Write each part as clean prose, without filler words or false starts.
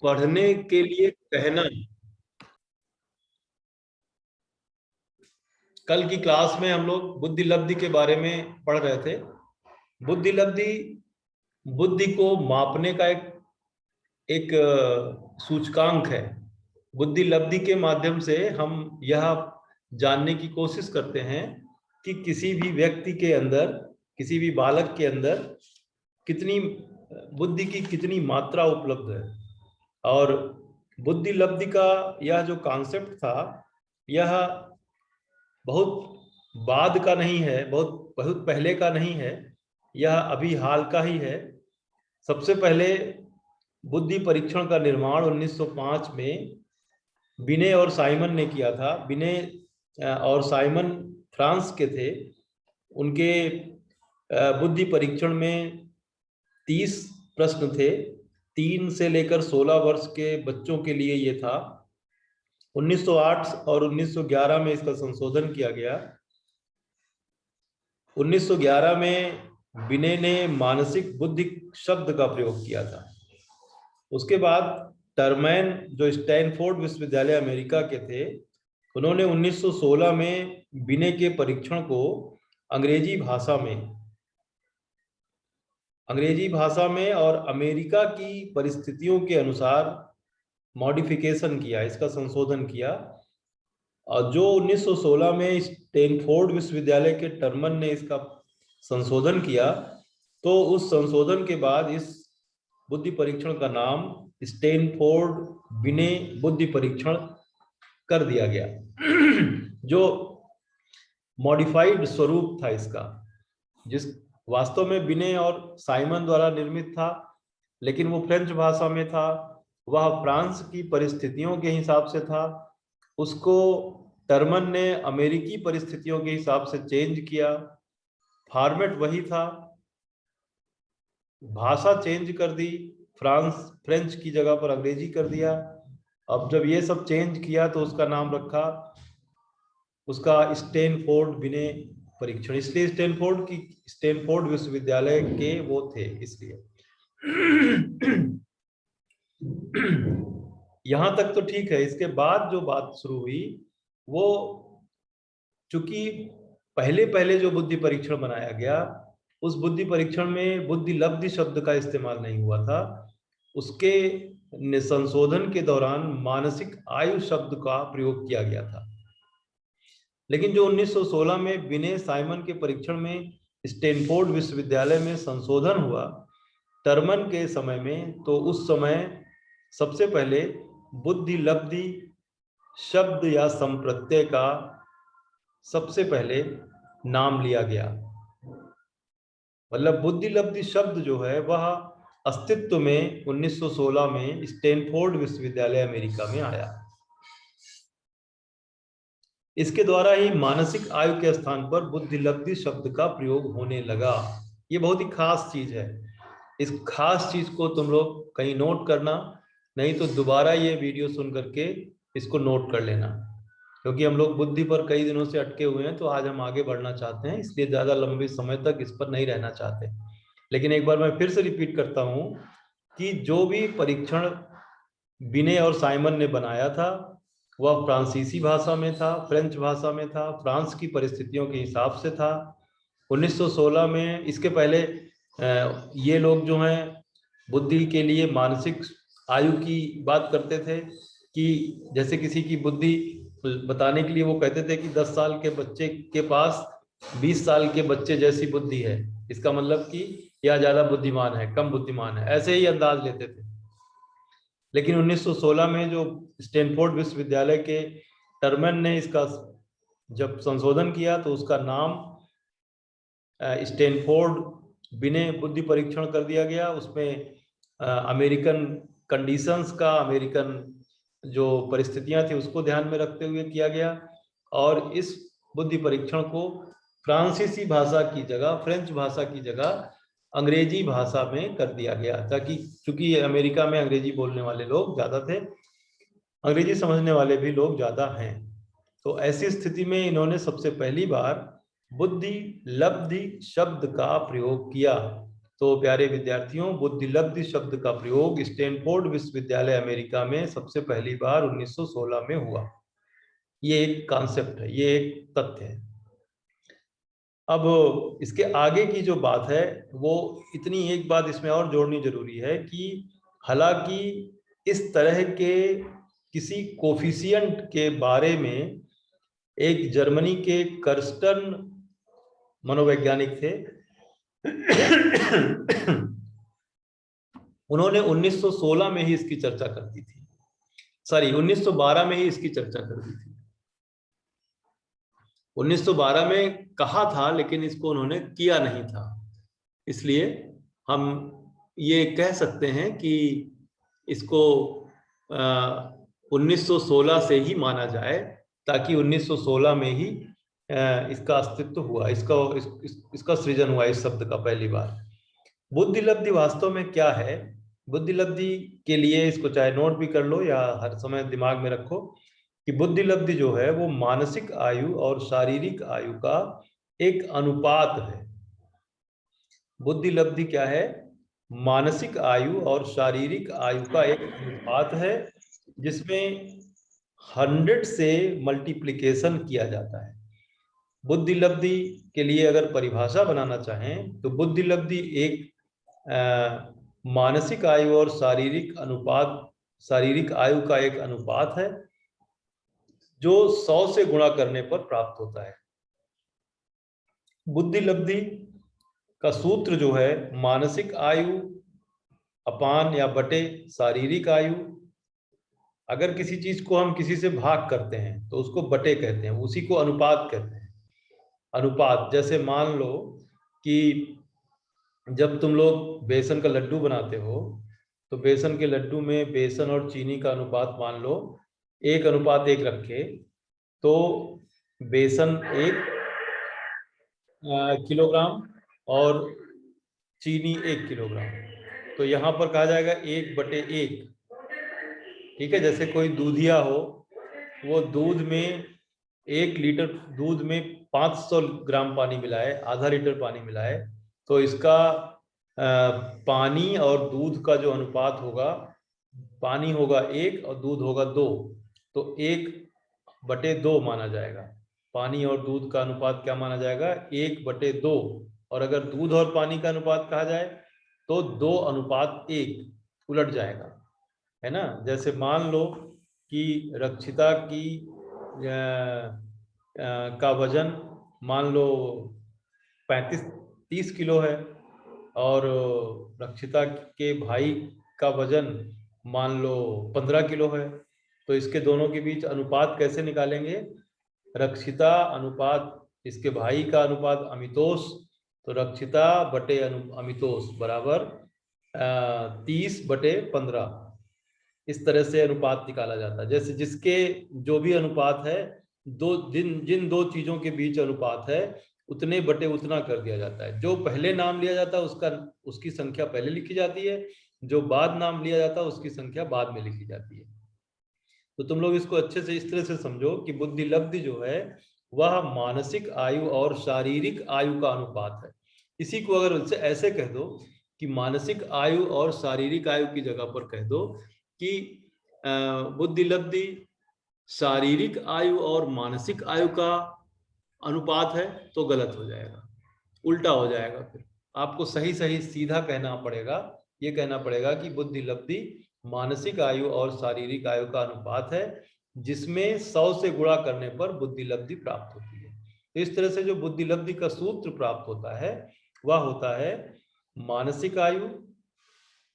पढ़ने के लिए कहना। कल की क्लास में हम लोग बुद्धि लब्धि के बारे में पढ़ रहे थे। बुद्धि लब्धि बुद्धि को मापने का एक एक सूचकांक है। बुद्धि लब्धि के माध्यम से हम यह जानने की कोशिश करते हैं कि किसी भी व्यक्ति के अंदर, किसी भी बालक के अंदर कितनी बुद्धि की कितनी मात्रा उपलब्ध है। और बुद्धि लब्धि का यह जो कॉन्सेप्ट था, यह बहुत बाद का नहीं है, बहुत बहुत पहले का नहीं है, यह अभी हाल का ही है। सबसे पहले बुद्धि परीक्षण का निर्माण 1905 में बिने और साइमन ने किया था। बिने और साइमन फ्रांस के थे। उनके बुद्धि परीक्षण में 30 प्रश्न थे। 3 से लेकर 16 वर्ष के बच्चों के लिए ये था। 1908 और 1911 में इसका संशोधन किया गया। 1911 में बिने ने मानसिक बुद्धि शब्द का प्रयोग किया था। उसके बाद टर्मैन, जो स्टैनफोर्ड विश्वविद्यालय अमेरिका के थे, उन्होंने 1916 में बिने के परीक्षण को अंग्रेजी भाषा में और अमेरिका की परिस्थितियों के अनुसार मॉडिफिकेशन किया, इसका संशोधन किया। और जो 1916 में स्टैनफोर्ड विश्वविद्यालय के टर्मन ने इसका संशोधन किया, तो उस संशोधन के बाद इस बुद्धि परीक्षण का नाम स्टैनफोर्ड बिने बुद्धि परीक्षण कर दिया गया। जो मॉडिफाइड स्वरूप था इसका, जिस वास्तव में बिने और साइमन द्वारा निर्मित था, लेकिन वो फ्रेंच भाषा में था, वह फ्रांस की परिस्थितियों के हिसाब से था। उसको टर्मन ने अमेरिकी परिस्थितियों के हिसाब से चेंज किया। फॉर्मेट वही था, भाषा चेंज कर दी, फ्रेंच की जगह पर अंग्रेजी कर दिया। अब जब ये सब चेंज किया तो उसका नाम रखा उसका स्टैनफोर्ड बिने परीक्षण। इसलिए स्टैनफोर्ड विश्वविद्यालय के वो थे, इसलिए। यहां तक तो ठीक है। इसके बाद जो बात शुरू हुई, वो चूंकि पहले पहले जो बुद्धि परीक्षण बनाया गया, उस बुद्धि परीक्षण में बुद्धि लब्धि शब्द का इस्तेमाल नहीं हुआ था। उसके संशोधन के दौरान मानसिक आयु शब्द का प्रयोग किया गया था। लेकिन जो 1916 में बिने साइमन के परीक्षण में स्टैनफोर्ड विश्वविद्यालय में संशोधन हुआ टर्मन के समय में, तो उस समय सबसे पहले बुद्धि लब्धि शब्द या संप्रत्यय का सबसे पहले नाम लिया गया। मतलब बुद्धि लब्धि शब्द जो है वह अस्तित्व में 1916 में स्टैनफोर्ड विश्वविद्यालय अमेरिका में आया। इसके द्वारा ही मानसिक आयु के स्थान पर बुद्धि लब्धि शब्द का प्रयोग होने लगा। ये बहुत ही खास चीज है। इस खास चीज को तुम लोग कहीं नोट करना, नहीं तो दोबारा ये वीडियो सुन करके इसको नोट कर लेना, क्योंकि हम लोग बुद्धि पर कई दिनों से अटके हुए हैं। तो आज हम आगे बढ़ना चाहते हैं, इसलिए ज्यादा लंबे समय तक इस पर नहीं रहना चाहते। लेकिन एक बार मैं फिर से रिपीट करता हूं कि जो भी परीक्षण बिने और साइमन ने बनाया था वह फ्रांसीसी भाषा में था, फ्रेंच भाषा में था, फ्रांस की परिस्थितियों के हिसाब से था। 1916 में, इसके पहले ये लोग जो हैं बुद्धि के लिए मानसिक आयु की बात करते थे कि जैसे किसी की बुद्धि बताने के लिए वो कहते थे कि 10 साल के बच्चे के पास 20 साल के बच्चे जैसी बुद्धि है। इसका मतलब कि यह ज्यादा बुद्धिमान है, कम बुद्धिमान है, ऐसे ही अंदाज लेते थे। लेकिन 1916 में जो स्टैनफोर्ड विश्वविद्यालय के टर्मन ने इसका जब संशोधन किया, तो उसका नाम स्टैनफोर्ड बिने बुद्धि परीक्षण कर दिया गया। उसमें अमेरिकन कंडीशंस का, अमेरिकन जो परिस्थितियां थी उसको ध्यान में रखते हुए किया गया। और इस बुद्धि परीक्षण को फ्रांसीसी भाषा की जगह, फ्रेंच भाषा की जगह अंग्रेजी भाषा में कर दिया गया, ताकि चूंकि अमेरिका में अंग्रेजी बोलने वाले लोग ज्यादा थे, अंग्रेजी समझने वाले भी लोग ज्यादा हैं। तो ऐसी स्थिति में इन्होंने सबसे पहली बार बुद्धि लब्धि शब्द का प्रयोग किया। तो प्यारे विद्यार्थियों, बुद्धिलब्धि शब्द का प्रयोग स्टैनफोर्ड विश्वविद्यालय अमेरिका में सबसे पहली बार 1916 में हुआ। ये एक कॉन्सेप्ट है, ये एक तथ्य है। अब इसके आगे की जो बात है वो इतनी एक बात इसमें और जोड़नी जरूरी है कि हालांकि इस तरह के किसी कोफिशिएंट के बारे में एक जर्मनी के कर्स्टन मनोवैज्ञानिक थे उन्होंने 1916 में ही इसकी चर्चा कर दी थी, 1912 में ही इसकी चर्चा कर दी थी। 1912 में कहा था लेकिन इसको उन्होंने किया नहीं था। इसलिए हम ये कह सकते हैं कि इसको 1916 से ही माना जाए, ताकि 1916 में ही इसका अस्तित्व हुआ, इसका सृजन हुआ इस शब्द का पहली बार। बुद्धिलब्धि वास्तव में क्या है? बुद्धिलब्धि के लिए इसको चाहे नोट भी कर लो या हर समय दिमाग में रखो कि बुद्धिलब्धि जो है वो मानसिक आयु और शारीरिक आयु का एक अनुपात है। बुद्धिलब्धि क्या है? मानसिक आयु और शारीरिक आयु का एक अनुपात है, जिसमें 100 से मल्टीप्लिकेशन किया जाता है। बुद्धिलब्धि के लिए अगर परिभाषा बनाना चाहें तो बुद्धिलब्धि एक मानसिक आयु और शारीरिक आयु का एक अनुपात है जो 100 से गुणा करने पर प्राप्त होता है। बुद्धिलब्धि का सूत्र जो है मानसिक आयु अपान या बटे शारीरिक आयु। अगर किसी चीज को हम किसी से भाग करते हैं तो उसको बटे कहते हैं, उसी को अनुपात कहते हैं। अनुपात जैसे मान लो कि जब तुम लोग बेसन का लड्डू बनाते हो तो बेसन के लड्डू में बेसन और चीनी का अनुपात मान लो 1:1 रखे तो बेसन 1 किलोग्राम और चीनी 1 किलोग्राम, तो यहाँ पर कहा जाएगा 1/1। ठीक है, जैसे कोई दूधिया हो, वो दूध में 1 लीटर दूध में 500 ग्राम पानी मिलाए, आधा लीटर पानी मिलाए, तो इसका पानी और दूध का जो अनुपात होगा, पानी होगा 1 और दूध होगा 2, तो 1/2 माना जाएगा। पानी और दूध का अनुपात क्या माना जाएगा? 1/2। और अगर दूध और पानी का अनुपात कहा जाए तो 2:1 उलट जाएगा, है ना। जैसे मान लो कि रक्षिता की का वजन मान लो 30 किलो है और रक्षिता के भाई का वजन मान लो 15 किलो है, तो इसके दोनों के बीच अनुपात कैसे निकालेंगे? रक्षिता अनुपात इसके भाई का अनुपात अमितोष, तो रक्षिता बटे अमितोष बराबर 30/15। इस तरह से अनुपात निकाला जाता है। जैसे जिसके जो भी अनुपात है, जिन दो चीजों के बीच अनुपात है उतने बटे उतना कर दिया जाता है। जो पहले नाम लिया जाता है उसकी संख्या पहले लिखी जाती है, जो बाद नाम लिया जाता है उसकी संख्या बाद में लिखी जाती है। तो तुम लोग इसको अच्छे से इस तरह से समझो कि बुद्धिलब्धि जो है वह मानसिक आयु और शारीरिक आयु का अनुपात है। इसी को अगर उससे ऐसे कह दो कि मानसिक आयु और शारीरिक आयु की जगह पर कह दो कि बुद्धिलब्धि शारीरिक आयु और मानसिक आयु का अनुपात है, तो गलत हो जाएगा, उल्टा हो जाएगा। फिर आपको सही सीधा कहना पड़ेगा, ये कहना पड़ेगा कि बुद्धिलब्धि मानसिक आयु और शारीरिक आयु का अनुपात है, जिसमें 100 से गुणा करने पर बुद्धिलब्धि प्राप्त होती है। तो इस तरह से जो बुद्धिलब्धि का सूत्र प्राप्त होता है वह होता है मानसिक आयु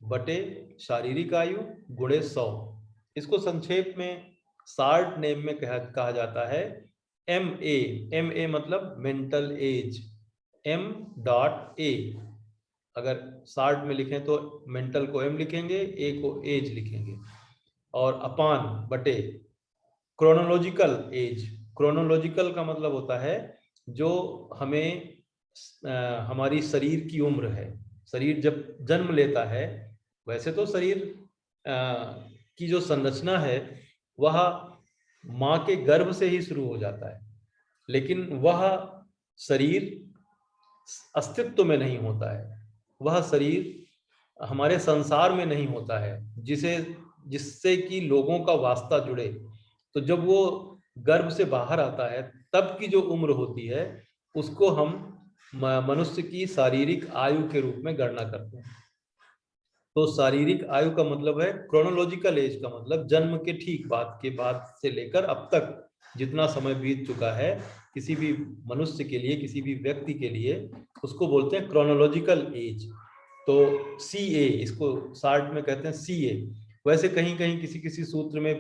बटे शारीरिक आयु गुणे 100। इसको संक्षेप में शार्ट नेम में कहा जाता है MA मतलब मेंटल एज, M.A। अगर शार्ट में लिखें तो मेंटल को M लिखेंगे, A को एज लिखेंगे, और अपान बटे क्रोनोलॉजिकल एज। क्रोनोलॉजिकल का मतलब होता है जो हमें हमारी शरीर की उम्र है। शरीर जब जन्म लेता है, वैसे तो शरीर की जो संरचना है वह माँ के गर्भ से ही शुरू हो जाता है, लेकिन वह शरीर अस्तित्व में नहीं होता है। वह शरीर हमारे संसार में नहीं होता है जिससे कि लोगों का वास्ता जुड़े। तो जब वो गर्भ से बाहर आता है तब की जो उम्र होती है उसको हम मनुष्य की शारीरिक आयु के रूप में गणना करते हैं। तो शारीरिक आयु का मतलब है क्रोनोलॉजिकल एज का मतलब जन्म के ठीक बाद से लेकर अब तक जितना समय बीत चुका है किसी भी मनुष्य के लिए, किसी भी व्यक्ति के लिए, उसको बोलते हैं क्रोनोलॉजिकल एज। तो CA इसको शार्ट में कहते हैं CA। वैसे कहीं कहीं किसी किसी सूत्र में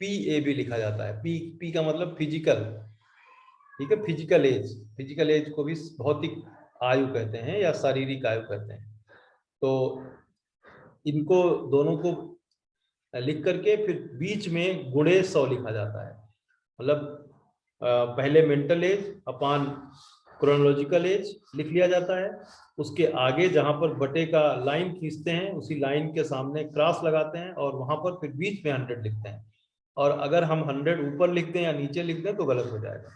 PA भी लिखा जाता है। पी का मतलब फिजिकल, ठीक है, फिजिकल एज को भी भौतिक आयु कहते हैं या शारीरिक आयु कहते हैं। तो इनको दोनों को लिख करके फिर बीच में गुणे 100 लिखा जाता है। मतलब पहले मेंटल एज अपान क्रोनोलॉजिकल एज लिख लिया जाता है। उसके आगे जहां पर बटे का लाइन खींचते हैं उसी लाइन के सामने क्रॉस लगाते हैं और वहां पर फिर बीच में 100 लिखते हैं। और अगर हम 100 ऊपर लिख दें या नीचे लिख दें तो गलत हो जाएगा।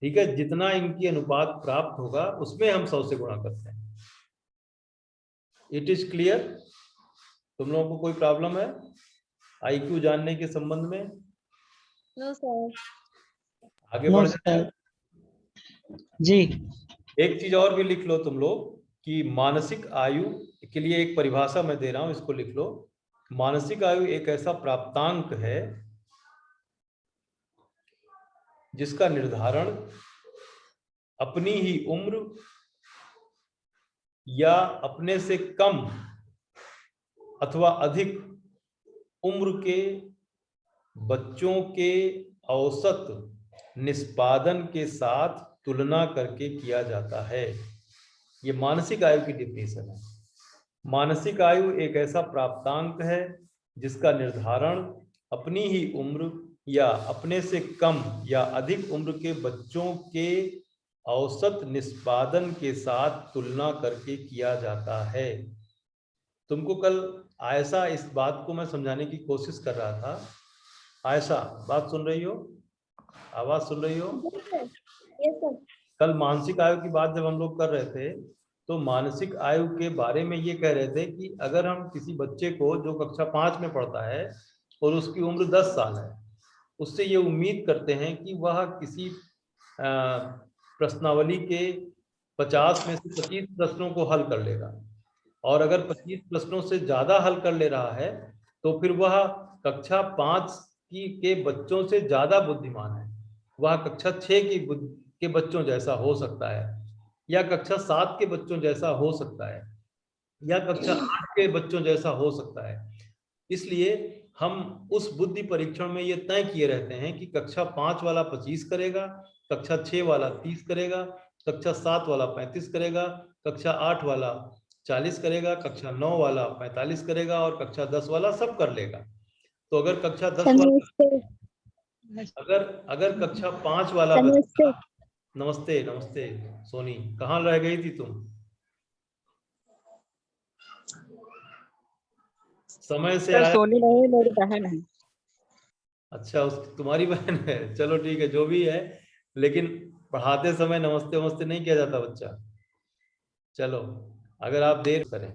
ठीक है, जितना इनकी अनुपात प्राप्त होगा उसमें हम 100 से गुणा करते हैं। It is clear? तुम लोगों को कोई प्रॉब्लम है IQ जानने के संबंध में? No sir. आगे बढ़ जाए जी। एक चीज और भी लिख लो तुम लोग कि मानसिक आयु के लिए एक परिभाषा मैं दे रहा हूं, इसको लिख लो। मानसिक आयु एक ऐसा प्राप्तांक है जिसका निर्धारण अपनी ही उम्र या अपने से कम अथवा अधिक उम्र के बच्चों के औसत निष्पादन के साथ तुलना करके किया जाता है। ये मानसिक आयु की डिफिनेशन है। मानसिक आयु एक ऐसा प्राप्तांक है जिसका निर्धारण अपनी ही उम्र या अपने से कम या अधिक उम्र के बच्चों के औसत निष्पादन के साथ तुलना करके किया जाता है। तुमको कल आयशा इस बात को मैं समझाने की कोशिश कर रहा था। आयशा बात सुन रही हो? आवाज सुन रही हो? Yes sir. कल मानसिक आयु की बात जब हम लोग कर रहे थे तो मानसिक आयु के बारे में ये कह रहे थे कि अगर हम किसी बच्चे को जो कक्षा 5 में पढ़ता है और उसकी उम्र 10 साल है, उससे ये उम्मीद करते हैं कि वह किसी प्रश्नावली के 50 में से 25 प्रश्नों को हल कर लेगा। और अगर 25 प्रश्नों से ज्यादा हल कर ले रहा है तो फिर वह कक्षा 5 के बच्चों से ज्यादा बुद्धिमान है। वह कक्षा 6 के बच्चों जैसा हो सकता है, या कक्षा 7 के बच्चों जैसा हो सकता है, या कक्षा 8 के बच्चों जैसा हो सकता है। इसलिए हम उस बुद्धि परीक्षण में ये तय किए रहते हैं कि कक्षा 5 वाला 25 करेगा, कक्षा 6 वाला 30 करेगा, कक्षा 7 वाला 35 करेगा, कक्षा 8 वाला 40 करेगा, कक्षा 9 वाला 45 करेगा और कक्षा 10 वाला सब कर लेगा। तो अगर कक्षा 10 वाला अगर कक्षा 5 वाला बच्चा, नमस्ते नमस्ते सोनी, कहाँ रह गई थी तुम? समय से आया? सोनी नहीं, मेरी बहन है। अच्छा, तुम्हारी बहन है, चलो ठीक है, जो भी है, लेकिन पढ़ाते समय नमस्ते नमस्ते नहीं किया जाता बच्चा। चलो, अगर आप देर करें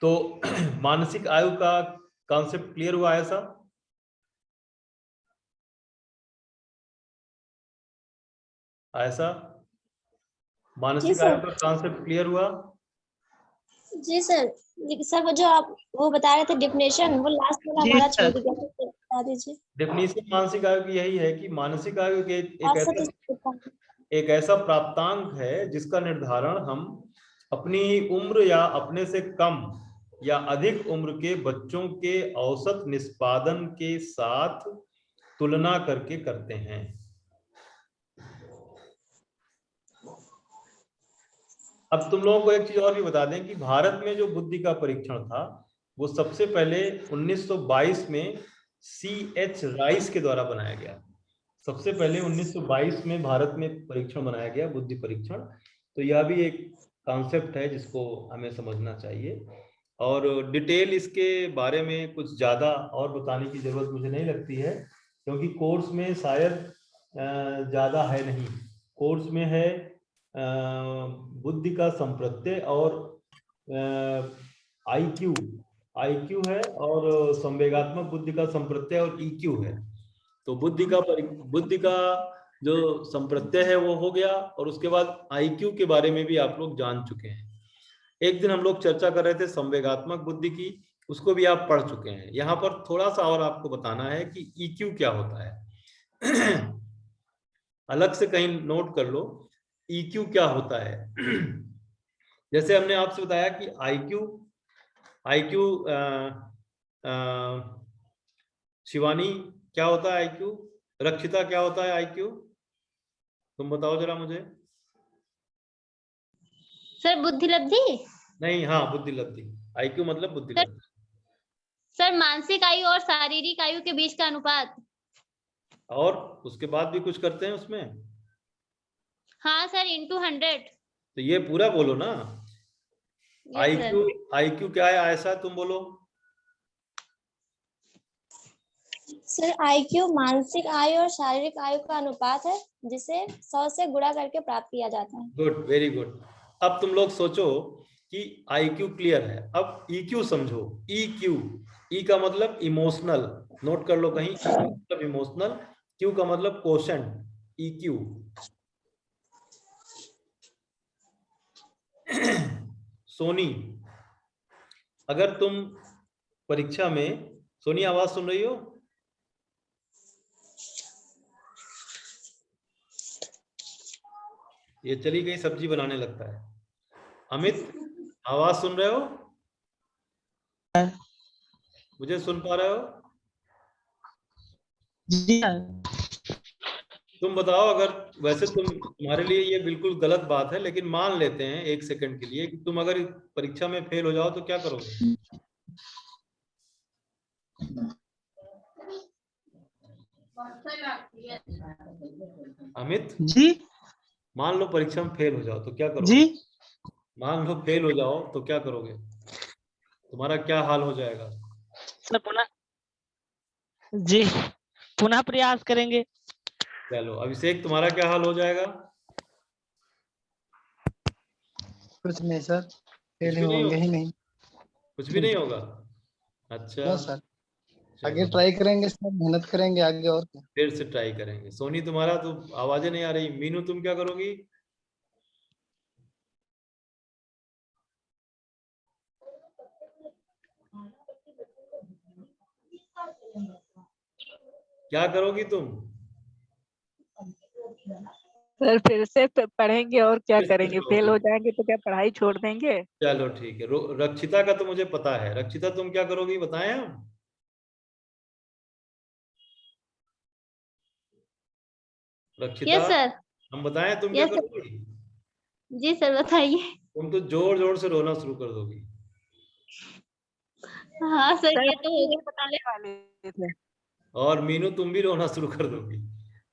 तो मानसिक आयु का कॉन्सेप्ट क्लियर हुआ ऐसा? ऐसा मानसिक आयु का कॉन्सेप्ट क्लियर हुआ? जी सर। सर वो जो आप वो बता रहे थे डेफिनेशन, वो लास्ट वाला हमारा छूट गया, तो बता दीजिए। डेफिनेशन मानसिक आयु की यही है कि मानसिक आयु के एक ऐसा प्राप्तांक है जिसका निर्धारण हम अपनी उम्र या अपने से कम या अधिक उम्र के बच्चों के औसत निष्पादन के साथ तुलना करके करते हैं। अब तुम लोगों को एक चीज और भी बता दें कि भारत में जो बुद्धि का परीक्षण था वो सबसे पहले 1922 में C.H. राइस के द्वारा बनाया गया। सबसे पहले 1922 में भारत में परीक्षण बनाया गया, बुद्धि परीक्षण। तो यह भी एक कॉन्सेप्ट है जिसको हमें समझना चाहिए। और डिटेल इसके बारे में कुछ ज़्यादा और बताने की जरूरत मुझे नहीं लगती है, क्योंकि कोर्स में शायद ज़्यादा है नहीं। कोर्स में है बुद्धि का संप्रत्यय और आईक्यू है और संवेगात्मक बुद्धि का संप्रत्यय और ईक्यू है। तो बुद्धि का जो संप्रत्यय है वो हो गया, और उसके बाद आईक्यू के बारे में भी आप लोग जान चुके हैं। एक दिन हम लोग चर्चा कर रहे थे संवेगात्मक बुद्धि की, उसको भी आप पढ़ चुके हैं। यहाँ पर थोड़ा सा और आपको बताना है कि ईक्यू क्या होता है। अलग से कहीं नोट कर लो ईक्यू क्या होता है। जैसे हमने आपसे बताया कि आईक्यू शिवानी क्या होता है आईक्यू, रक्षिता क्या होता है आईक्यू, तुम बताओ जरा मुझे। सर बुद्धिलब्धि नहीं, हाँ बुद्धिलब्धि, आईक्यू मतलब बुद्धिलब्धि। सर मानसिक आयु और शारीरिक आयु के बीच का अनुपात। और उसके बाद भी कुछ करते हैं उसमें। हाँ सर, into 100। तो ये पूरा बोलो ना। आईक्यू क्या है ऐसा, तुम बोलो। सर आईक्यू मानसिक आयु और शारीरिक आयु का अनुपात है, जिसे 100 से गुणा करके प्राप्त किया जाता है। Good, very good. अब तुम लोग सोचो कि आईक्यू क्लियर है, अब ईक्यू समझो। ईक्यू, ई का मतलब इमोशनल, नोट कर लो कहीं, ई का मतलब इमोशनल, क्यू का मतलब क्वोशंट, ईक्यू। सोनी, अगर तुम परीक्षा में, सोनी आवाज सुन रही हो? ये चली गई, सब्जी बनाने लगता है। अमित, आवाज सुन रहे हो? मुझे सुन पा रहे हो? जी तुम बताओ, अगर वैसे तुम्हारे लिए ये बिल्कुल गलत बात है, लेकिन मान लेते हैं एक सेकंड के लिए कि तुम अगर परीक्षा में फेल हो जाओ तो क्या करोगे? अमित जी मान लो परीक्षा में फेल हो जाओ तो क्या करोगे? जी मान लो फेल हो जाओ तो क्या करोगे? तुम्हारा क्या हाल हो जाएगा? सर पुनः प्रयास करेंगे। चलो अभिषेक, तुम्हारा क्या हाल हो जाएगा? कुछ नहीं सर, कुछ भी नहीं होगा? कुछ भी नहीं होगा? अच्छा सर, आगे ट्राई करेंगे सर, मेहनत करेंगे आगे और क्या। फिर से ट्राई करेंगे। सोनी, तुम्हारा तो आवाजें नहीं आ रही। मीनू, तुम क्या करोगी? क्या करोगी तुम? सर फिर से पढ़ेंगे और क्या करेंगे, फेल हो जाएंगे तो क्या पढ़ाई छोड़ देंगे? चलो ठीक है। रक्षिता का तो मुझे पता है। रक्षिता तुम क्या करोगी, बताएं हम? रक्षिता, यस सर। हम बताएं तुम क्या करोगी? जी सर बताइए। तुम तो जोर जोर से रोना शुरू कर दोगी। हाँ सर, ये तो होगा। बताने वाले थे। और मीनू, तुम भी रोना शुरू कर दोगी।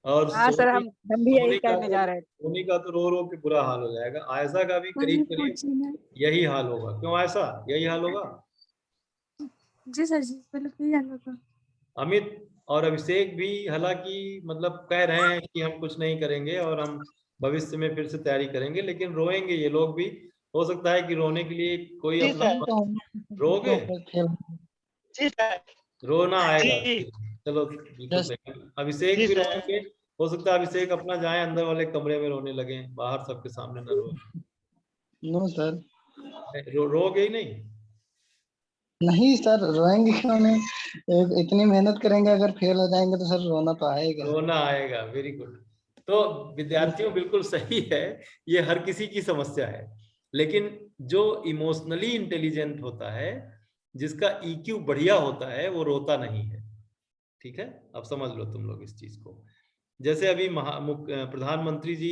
और हाँ सर, हम भी यही करने जा रहे हैं। सोनी का तो रो रो के बुरा हाल हो जाएगा। आयशा का भी करीब करीब यही हाल होगा। क्यों आयशा, यही हाल होगा? जी सर जी, बिल्कुल यही हाल होगा। अमित और अभिषेक भी हालांकि मतलब कह रहे हैं कि हम कुछ नहीं करेंगे और हम भविष्य में फिर से तैयारी करेंगे, लेकिन रोएंगे ये लोग भी। हो सकता है कि रोने के लिए कोई अपना रोगे, रोना आएगा। चलो बिल्कुल सही। अभिषेक भी रोएंगे। हो सकता है अभिषेक अपना जाए अंदर वाले कमरे में रोने लगे, बाहर सबके सामने न रोए। नो सर, रोगे ही नहीं? नहीं सर, रोएंगे क्यों नहीं, इतनी मेहनत करेंगे, अगर फेल हो जाएंगे तो सर रोना तो आएगा। रोना आएगा, वेरी गुड। तो विद्यार्थियों बिल्कुल सही है, ये हर किसी की समस्या है। लेकिन जो इमोशनली इंटेलिजेंट होता है, जिसका ईक्यू बढ़िया होता है, वो रोता नहीं है। ठीक है, अब समझ लो तुम लोग इस चीज को। जैसे अभी प्रधानमंत्री जी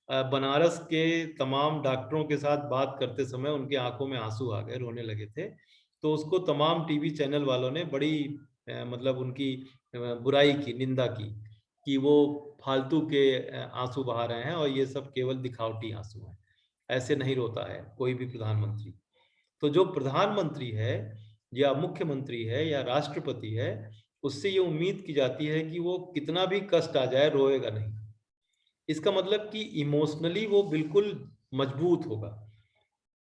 बनारस के तमाम डॉक्टरों के साथ बात करते समय उनकी आंखों में आंसू आ गए, रोने लगे थे। तो उसको तमाम टीवी चैनल वालों ने बड़ी मतलब उनकी बुराई की, निंदा की कि वो फालतू के आंसू बहा रहे हैं और ये सब केवल दिखावटी आंसू हैं, ऐसे नहीं रोता है कोई भी प्रधानमंत्री। तो जो प्रधानमंत्री है या मुख्यमंत्री है या राष्ट्रपति है, उससे ये उम्मीद की जाती है कि वो कितना भी कष्ट आ जाए रोएगा नहीं। इसका मतलब कि इमोशनली वो बिल्कुल मजबूत होगा,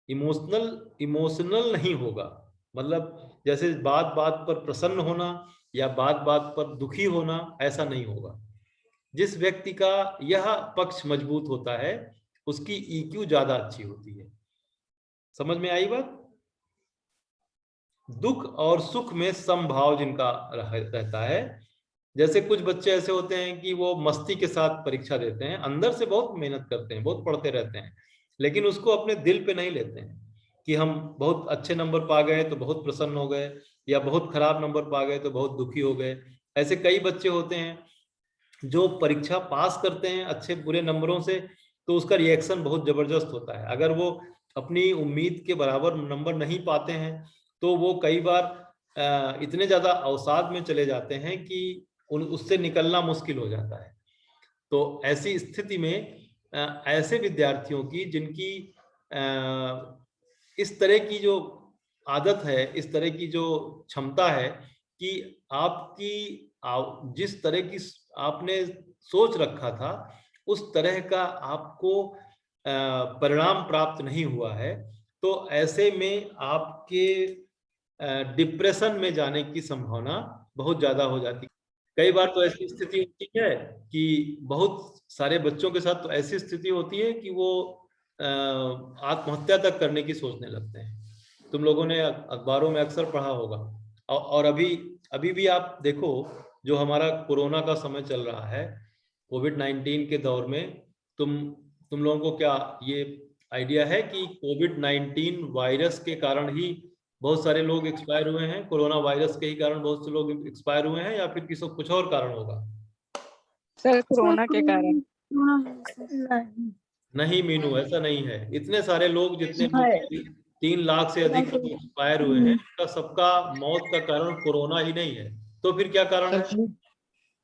इमोशनल नहीं होगा। मतलब जैसे बात बात पर प्रसन्न होना या बात बात पर दुखी होना, ऐसा नहीं होगा। जिस व्यक्ति का यह पक्ष मजबूत होता है उसकी ईक्यू ज्यादा अच्छी होती है। समझ में आई बात? दुख और सुख में समभाव जिनका रहता है, जैसे कुछ बच्चे ऐसे होते हैं कि वो मस्ती के साथ परीक्षा देते हैं, अंदर से बहुत मेहनत करते हैं, बहुत पढ़ते रहते हैं, लेकिन उसको अपने दिल पे नहीं लेते हैं कि हम बहुत अच्छे नंबर पा गए तो बहुत प्रसन्न हो गए, या बहुत खराब नंबर पा गए तो बहुत दुखी हो गए। ऐसे कई बच्चे होते हैं जो परीक्षा पास करते हैं अच्छे बुरे नंबरों से, तो उसका रिएक्शन बहुत जबरदस्त होता है। अगर वो अपनी उम्मीद के बराबर नंबर नहीं पाते हैं तो वो कई बार इतने ज्यादा अवसाद में चले जाते हैं कि उससे निकलना मुश्किल हो जाता है। तो ऐसी स्थिति में ऐसे विद्यार्थियों की जिनकी इस तरह की जो आदत है, इस तरह की जो क्षमता है कि आपकी जिस तरह की आपने सोच रखा था उस तरह का आपको परिणाम प्राप्त नहीं हुआ है, तो ऐसे में आपके डिप्रेशन में जाने की संभावना बहुत ज्यादा हो जाती है। कई बार तो ऐसी स्थिति होती है कि बहुत सारे बच्चों के साथ तो ऐसी स्थिति होती है कि वो आत्महत्या तक करने की सोचने लगते हैं। तुम लोगों ने अखबारों में अक्सर पढ़ा होगा। और अभी भी आप देखो, जो हमारा कोरोना का समय चल रहा है, कोविड-19 के दौर में, तुम लोगों को क्या ये आइडिया है कि कोविड-19 वायरस के कारण ही बहुत सारे लोग एक्सपायर हुए हैं? कोरोना वायरस के ही कारण बहुत से लोग एक्सपायर हुए हैं, या फिर किसी कुछ और कारण होगा? सर कोरोना के कारण। नहीं मीनू, ऐसा नहीं है। इतने सारे लोग, जितने 3 लाख से अधिक लोग एक्सपायर हुए हैं, उनका सबका मौत का कारण कोरोना ही नहीं है, तो फिर क्या कारण है?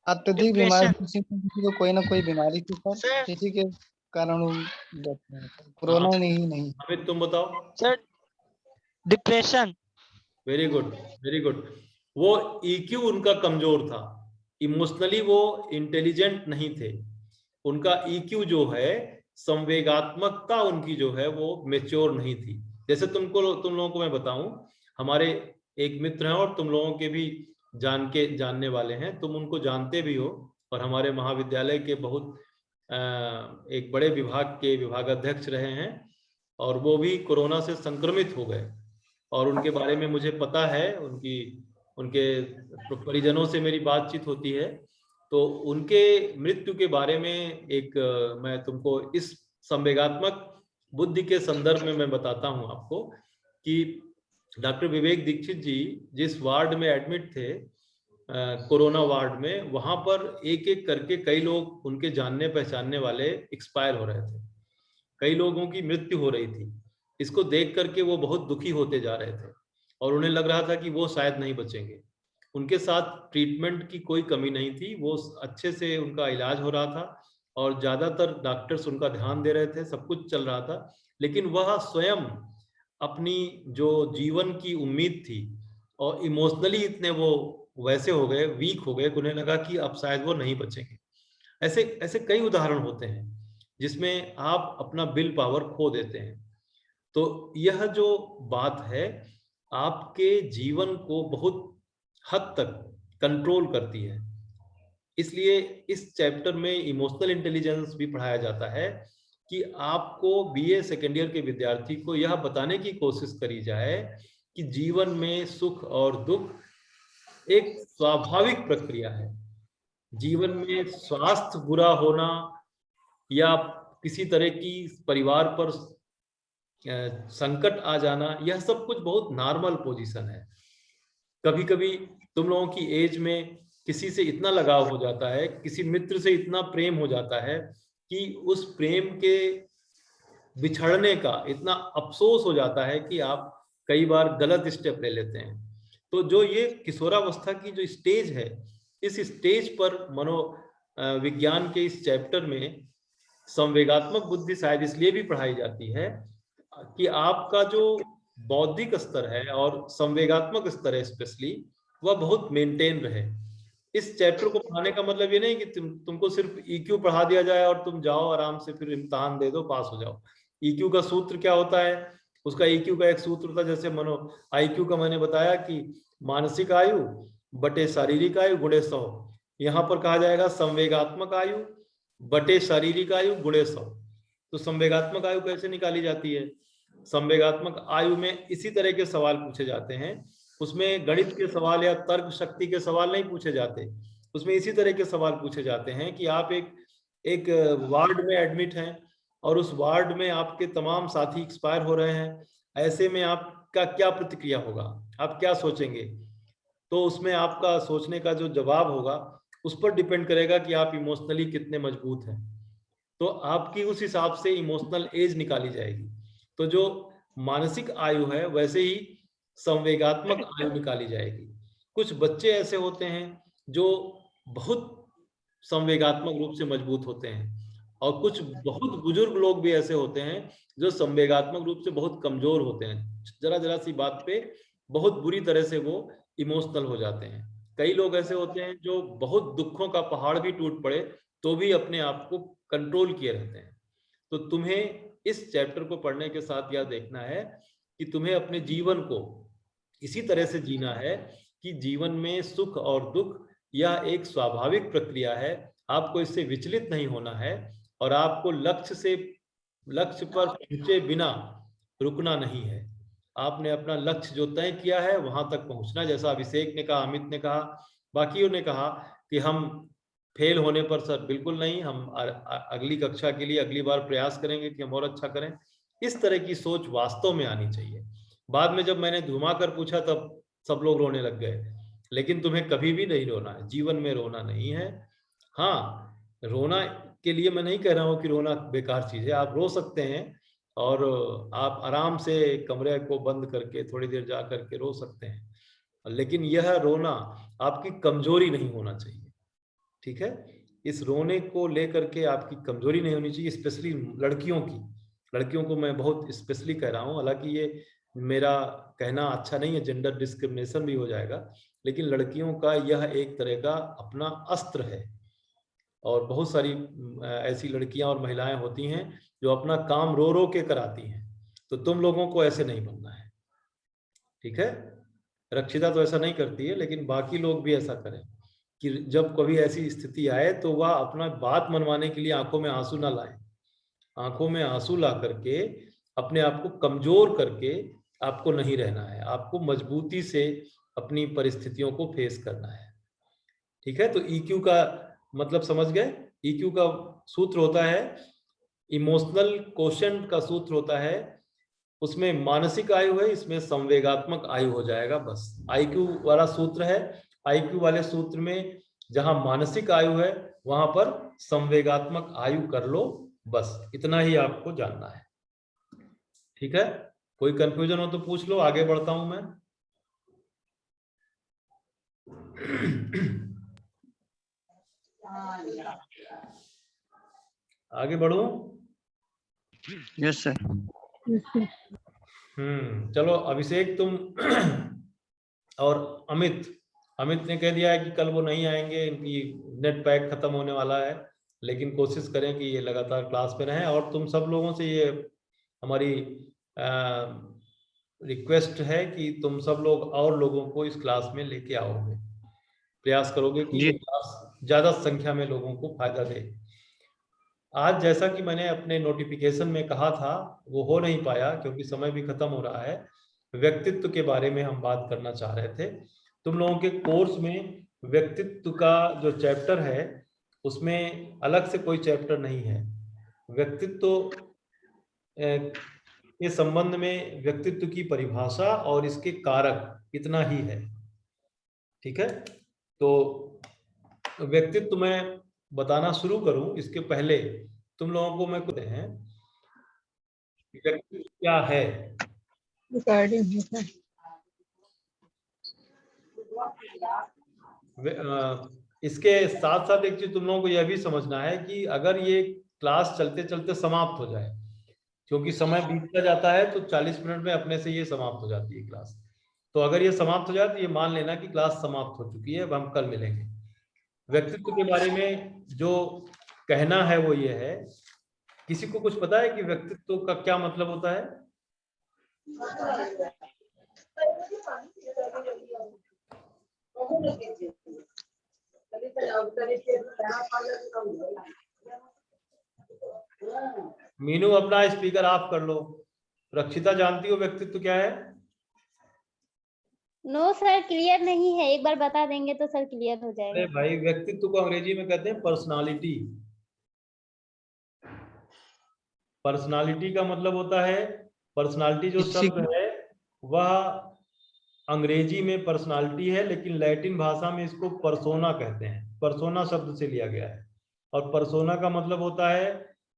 अत्यधिक बीमारी, किसी को कोई ना कोई बीमारी थी सर, किसी के कारण कोरोना नहीं। अमित तुम बताओ। Sir depression. Very good, very good. वो ईक्यू उनका कमजोर था, इमोशनली वो इंटेलिजेंट नहीं थे। उनका ईक्यू जो है, संवेगात्मकता उनकी जो है वो मैच्योर नहीं थी। जैसे तुम लोगों को मैं बताऊं, हमारे एक मित्र हैं और तुम लोगों के भी जानने वाले हैं, तुम उनको जानते भी हो, और हमारे महाविद्यालय के बहुत एक बड़े विभाग के विभागाध्यक्ष रहे हैं, और वो भी कोरोना से संक्रमित हो गए। और उनके बारे में मुझे पता है, उनके परिजनों से मेरी बातचीत होती है, तो उनके मृत्यु के बारे में मैं तुमको इस संवेगात्मक बुद्धि के संदर्भ में मैं बताता हूं आपको कि डॉक्टर विवेक दीक्षित जी जिस वार्ड में एडमिट थे, कोरोना वार्ड में, वहां पर एक एक करके कई लोग उनके जानने पहचानने वाले एक्सपायर हो रहे थे, कई लोगों की मृत्यु हो रही थी। इसको देख करके वो बहुत दुखी होते जा रहे थे और उन्हें लग रहा था कि वो शायद नहीं बचेंगे। उनके साथ ट्रीटमेंट की कोई कमी नहीं थी, वो अच्छे से उनका इलाज हो रहा था और ज्यादातर डॉक्टर्स उनका ध्यान दे रहे थे, सब कुछ चल रहा था। लेकिन वह स्वयं अपनी जो जीवन की उम्मीद थी और इमोशनली इतने वो वैसे हो गए, वीक हो गए, उन्हें लगा कि अब शायद वो नहीं बचेंगे। ऐसे कई उदाहरण होते हैं जिसमें आप अपना विल पावर खो देते हैं। तो यह जो बात है आपके जीवन को बहुत हद तक कंट्रोल करती है। इसलिए इस चैप्टर में इमोशनल इंटेलिजेंस भी पढ़ाया जाता है कि आपको बीए सेकेंड ईयर के विद्यार्थी को यह बताने की कोशिश करी जाए कि जीवन में सुख और दुख एक स्वाभाविक प्रक्रिया है। जीवन में स्वास्थ्य बुरा होना या किसी तरह की परिवार पर संकट आ जाना, यह सब कुछ बहुत नॉर्मल पोजीशन है। कभी कभी तुम लोगों की एज में किसी से इतना लगाव हो जाता है, किसी मित्र से इतना प्रेम हो जाता है कि उस प्रेम के बिछड़ने का इतना अफसोस हो जाता है कि आप कई बार गलत स्टेप ले लेते हैं। तो जो ये किशोरावस्था की जो स्टेज है, इस स्टेज पर मनोविज्ञान के इस चैप्टर में संवेगात्मक बुद्धि शायद इसलिए भी पढ़ाई जाती है कि आपका जो बौद्धिक स्तर है और संवेगात्मक स्तर है स्पेशली, वह बहुत मेंटेन रहे। इस चैप्टर को पढ़ाने का मतलब ये नहीं कि तुमको सिर्फ EQ पढ़ा दिया जाए और तुम जाओ आराम से फिर इम्तिहान दे दो, पास हो जाओ। EQ का सूत्र क्या होता है? उसका EQ का एक सूत्र होता है, जैसे IQ का मैंने बताया कि मानसिक आयु बटे शारीरिक आयु गुणे 100। यहाँ पर कहा जाएगा संवेगात्मक आयु बटे शारीरिक आयु गुणे 100। तो संवेगात्मक आयु कैसे निकाली जाती है? संवेगात्मक आयु में इसी तरह के सवाल पूछे जाते हैं। उसमें गणित के सवाल या तर्क शक्ति के सवाल नहीं पूछे जाते, उसमें इसी तरह के सवाल पूछे जाते हैं कि आप एक वार्ड में एडमिट हैं और उस वार्ड में आपके तमाम साथी एक्सपायर हो रहे हैं, ऐसे में आपका क्या प्रतिक्रिया होगा, आप क्या सोचेंगे? तो उसमें आपका सोचने का जो जवाब होगा उस पर डिपेंड करेगा कि आप इमोशनली कितने मजबूत हैं। तो आपकी उस हिसाब से इमोशनल एज निकाली जाएगी। तो जो मानसिक आयु है वैसे ही संवेगात्मक आयु निकाली जाएगी। कुछ बच्चे ऐसे होते हैं जो बहुत संवेगात्मक रूप से मजबूत होते हैं और कुछ बहुत बुजुर्ग लोग भी ऐसे होते हैं जो संवेगात्मक रूप से बहुत कमजोर होते हैं। जरा सी बात पे बहुत बुरी तरह से वो इमोशनल हो जाते हैं। कई लोग ऐसे होते हैं जो बहुत दुखों का पहाड़ भी टूट पड़े तो भी अपने आप को कंट्रोल किए रहते हैं। तो तुम्हें इस चैप्टर को पढ़ने के साथ यह देखना है कि तुम्हें अपने जीवन को इसी तरह से जीना है कि जीवन में सुख और दुख यह एक स्वाभाविक प्रक्रिया है, आपको इससे विचलित नहीं होना है और आपको लक्ष्य पर पहुंचे बिना रुकना नहीं है। आपने अपना लक्ष्य जो तय किया है वहां तक पहुंचना। जैसा अभिषेक ने कहा, अमित ने कहा, बाकियों ने कहा कि हम फेल होने पर सर बिल्कुल नहीं, हम अगली कक्षा के लिए अगली बार प्रयास करेंगे कि हम और अच्छा करें। इस तरह की सोच वास्तव में आनी चाहिए। बाद में जब मैंने घुमा कर पूछा तब सब लोग रोने लग गए, लेकिन तुम्हें कभी भी नहीं रोना है, जीवन में रोना नहीं है। हाँ, रोना के लिए मैं नहीं कह रहा हूँ कि रोना बेकार चीज है, आप रो सकते हैं और आप आराम से कमरे को बंद करके थोड़ी देर जा करके रो सकते हैं, लेकिन यह रोना आपकी कमजोरी नहीं होना चाहिए। ठीक है, इस रोने को लेकर के आपकी कमजोरी नहीं होनी चाहिए, स्पेशली लड़कियों को मैं बहुत स्पेशली कह रहा हूँ। हालांकि ये मेरा कहना अच्छा नहीं है, जेंडर डिस्क्रिमिनेशन भी हो जाएगा, लेकिन लड़कियों का यह एक तरह का अपना अस्त्र है और बहुत सारी ऐसी लड़कियां और महिलाएं होती हैं जो अपना काम रो रो के कराती हैं। तो तुम लोगों को ऐसे नहीं बनना है, ठीक है? रक्षिता तो ऐसा नहीं करती है, लेकिन बाकी लोग भी ऐसा करें कि जब कभी ऐसी स्थिति आए तो वह अपना बात मनवाने के लिए आंखों में आंसू ना लाए। आंखों में आंसू ला करके अपने आप को कमजोर करके आपको नहीं रहना है, आपको मजबूती से अपनी परिस्थितियों को फेस करना है। ठीक है, तो EQ का मतलब समझ गए? EQ का सूत्र होता है, इमोशनल क्वोशेंट का सूत्र होता है, उसमें मानसिक आयु है, इसमें संवेगात्मक आयु हो जाएगा। बस IQ वाला सूत्र है, IQ वाले सूत्र में जहां मानसिक आयु है वहां पर संवेगात्मक आयु कर लो, बस इतना ही आपको जानना है। ठीक है, कोई कंफ्यूजन हो तो पूछ लो, आगे बढ़ता हूं मैं। आगे बढ़ूं? Yes sir. चलो अभिषेक तुम और अमित ने कह दिया है कि कल वो नहीं आएंगे, इनकी नेट पैक खत्म होने वाला है, लेकिन कोशिश करें कि ये लगातार क्लास में रहें। और तुम सब लोगों से ये हमारी रिक्वेस्ट है कि तुम सब लोग और लोगों को इस क्लास में लेके आओगे, प्रयास करोगे कि ये क्लास ज्यादा संख्या में लोगों को फायदा दे। आज जैसा कि मैंने अपने नोटिफिकेशन में कहा था वो हो नहीं पाया क्योंकि समय भी खत्म हो रहा है। व्यक्तित्व के बारे में हम बात करना चाह रहे थे। तुम लोगों के कोर्स में व्यक्तित्व का जो चैप्टर है उसमें अलग से कोई चैप्टर नहीं है। व्यक्तित्व के संबंध में व्यक्तित्व की परिभाषा और इसके कारक इतना ही है। ठीक है, तो व्यक्तित्व मैं बताना शुरू करूं इसके पहले तुम लोगों को मैं कहते हैं व्यक्तित्व क्या है। इसके साथ साथ एक चीज तुम लोगों को यह भी समझना है कि अगर ये क्लास चलते चलते समाप्त हो जाए, क्योंकि समय बीतता जाता है तो 40 मिनट में अपने से ये समाप्त हो जाती है क्लास, तो अगर ये समाप्त हो जाए तो ये मान लेना कि क्लास समाप्त हो चुकी है, अब हम कल मिलेंगे। व्यक्तित्व के बारे में जो कहना है वो ये है, किसी को कुछ पता है कि व्यक्तित्व का क्या मतलब होता है? मीनू अपना स्पीकर ऑफ कर लो। रक्षिता जानती हो व्यक्तित्व क्या है? नो सर, क्लियर नहीं है, एक बार बता देंगे तो सर क्लियर हो अरे जाएगा। भाई, व्यक्तित्व को अंग्रेजी में कहते हैं पर्सनालिटी। पर्सनालिटी का मतलब होता है, पर्सनालिटी जो शब्द है वह अंग्रेजी में पर्सनालिटी है, लेकिन लैटिन भाषा में इसको पर्सोना कहते हैं। पर्सोना शब्द से लिया गया है, और पर्सोना का मतलब होता है